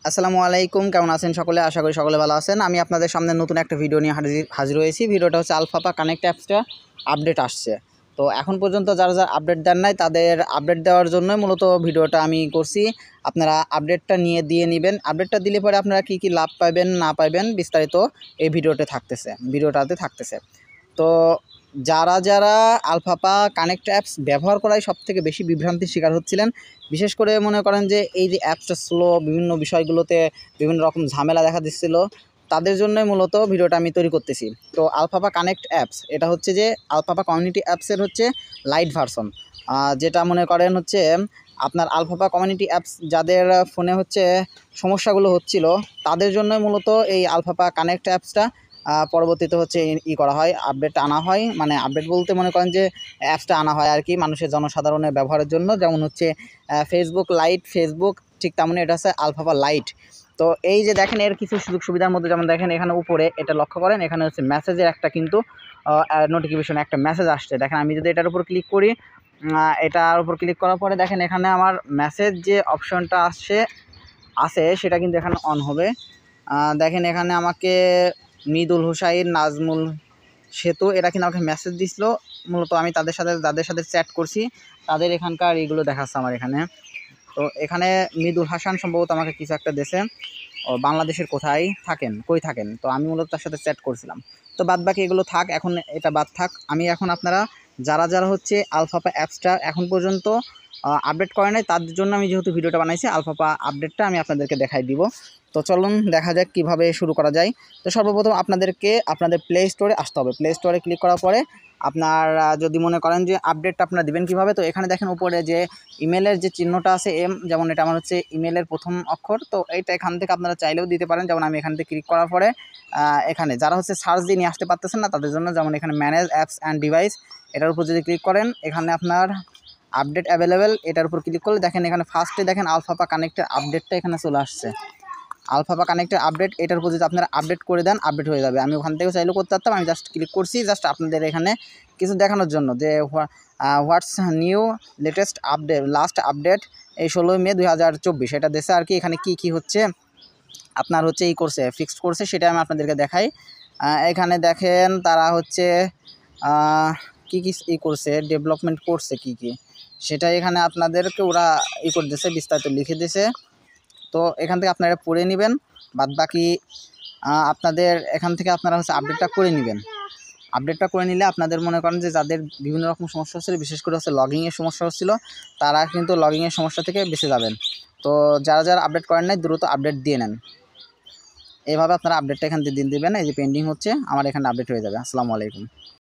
আসসালামু আলাইকুম, কেমন আছেন সকলে? আশা করি সকলে ভালো আছেন। আমি আপনাদের সামনে নতুন একটা ভিডিও নিয়ে হাজির হয়েছি। ভিডিওটা হচ্ছে আলফাপা কানেক্ট অ্যাপসটা আপডেট আসছে। তো এখন পর্যন্ত যারা আপডেট দেন নাই তাদের আপডেট দেওয়ার জন্যই মূলত ভিডিওটা আমি করছি। আপনারা আপডেটটা দিয়ে নেবেন। আপডেটটা দিলে পরে আপনারা কী লাভ পাবেন না পাবেন বিস্তারিত এই ভিডিওটাতে থাকতেছে। তো যারা আলফাপা কানেক্ট অ্যাপস ব্যবহার করায় সবথেকে বেশি বিভ্রান্তির শিকার হচ্ছিলেন, বিশেষ করে মনে করেন যে এই যে অ্যাপসটা স্লো, বিভিন্ন বিষয়গুলোতে বিভিন্ন রকম ঝামেলা দেখা দিচ্ছিল, তাদের জন্যই মূলত ভিডিওটা আমি তৈরি করতেছি। তো আলফাপা কানেক্ট অ্যাপস এটা হচ্ছে যে আলফাপা কমিউনিটি অ্যাপসের হচ্ছে লাইট ভার্সন, যেটা মনে করেন হচ্ছে আপনার আলফাপা কমিউনিটি অ্যাপস যাদের ফোনে হচ্ছে সমস্যাগুলো হচ্ছিল তাদের জন্যই মূলত এই আলফাপা কানেক্ট অ্যাপসটা পরবর্তীতে হচ্ছে করা হয়, আপডেট আনা হয়। মানে আপডেট বলতে মনে করেন যে অ্যাপসটা আনা হয় আর কি মানুষের জনসাধারণের ব্যবহারের জন্য। যেমন হচ্ছে ফেসবুক লাইট, ফেসবুক ঠিক তেমনই এটা হচ্ছে আলফাপা লাইট। তো এই যে দেখেন এর কিছু সুযোগ সুবিধার মধ্যে যেমন দেখেন এখানে উপরে এটা লক্ষ্য করেন, এখানে হচ্ছে মেসেজের একটা কিন্তু নোটিফিকেশন একটা মেসেজ আসছে। দেখেন আমি যদি এটার উপর ক্লিক করি, এটার উপর ক্লিক করার পরে দেখেন এখানে আমার মেসেজ যে অপশনটা আছে সেটা কিন্তু এখানে অন হবে। দেখেন এখানে আমাকে মৃদুল হুসাইন, নাজমুল সেতু এরা কিন্তু আমাকে মেসেজ দিছিল। মূলত আমি যাদের সাথে চ্যাট করছি তাদের এখানকার এইগুলো দেখাচ্ছে আমার এখানে। তো এখানে মৃদুল হাসান সম্ভবত আমাকে কিছু একটা দেশে, ও বাংলাদেশের কই থাকেন। তো আমি মূলত তার সাথে চ্যাট করছিলাম। তো বাদ বাকি এগুলো থাক, এখন এটা বাদ থাক। আমি এখন আপনারা যারা হচ্ছে আলফাপা অ্যাপসটা এখন পর্যন্ত আপডেট করে নাই তাদের জন্য আমি যেহেতু ভিডিওটা বানাইছি, আলফাপা আপডেটটা আমি আপনাদেরকে দেখাই দিব। তো চলুন দেখা যাক কীভাবে শুরু করা যায়। তো সর্বপ্রথম আপনাদেরকে আপনাদের প্লে স্টোরে আসতে হবে। প্লে স্টোরে ক্লিক করার পরে আপনার যদি মনে করেন যে আপডেটটা আপনারা দিবেন কীভাবে, তো এখানে দেখেন উপরে যে ইমেলের যে চিহ্নটা আছে এম, যেমন এটা আমার হচ্ছে ইমেলের প্রথম অক্ষর। তো এইটা এখান থেকে আপনারা চাইলেও দিতে পারেন। যেমন আমি এখান থেকে ক্লিক করার পরে এখানে যারা হচ্ছে সার্চ দিয়ে নিয়ে আসতে পারতেছেন না তাদের জন্য, যেমন এখানে ম্যানেজ অ্যাপস অ্যান্ড ডিভাইস, এটার উপর যদি ক্লিক করেন এখানে আপনার আপডেট অ্যাভেলেবেল, এটার উপর ক্লিক করলে দেখেন এখানে ফার্স্টে দেখেন আলফাপা কানেক্টের আপডেটটা এখানে চলে আসছে। আলফাপা কানেক্টের আপডেট, এটার উপর যদি আপনারা আপডেট করে দেন আপডেট হয়ে যাবে। আমি ওখান থেকে চাইলেও করতে পারতাম, আমি জাস্ট ক্লিক করছি জাস্ট আপনাদের এখানে কিছু দেখানোর জন্য যে what's new latest update, last update এই 16 মে 2024 এটা দেশে আর কি। এখানে কি হচ্ছে আপনার হচ্ছে ফিক্সড করছে সেটা আমি আপনাদেরকে দেখাই। এখানে দেখেন তারা হচ্ছে কি করছে, ডেভেলপমেন্ট করছে কি সেটা এখানে আপনাদেরকে ওরা করে দিয়েছে, বিস্তারিত লিখে দিয়েছে। তো এখান থেকে আপনারা পড়ে নেবেন। বাদ বাকি আপনাদের এখান থেকে আপনারা হচ্ছে আপডেটটা করে নেবেন। আপডেটটা করে নিলে আপনাদের মনে করেন যে যাদের বিভিন্ন রকম সমস্যা হচ্ছিলো, বিশেষ করে হচ্ছে লগইনের সমস্যা হচ্ছিলো, তারা কিন্তু লগইনের সমস্যা থেকে বেঁচে যাবেন। তো যারা আপডেট করেন নাই দ্রুত আপডেট দিয়ে নেন। এইভাবে আপনারা আপডেটটা এখান থেকে দিবেন। এই যে পেন্ডিং হচ্ছে আমার এখানে আপডেট হয়ে যাবে। আসসালামু আলাইকুম।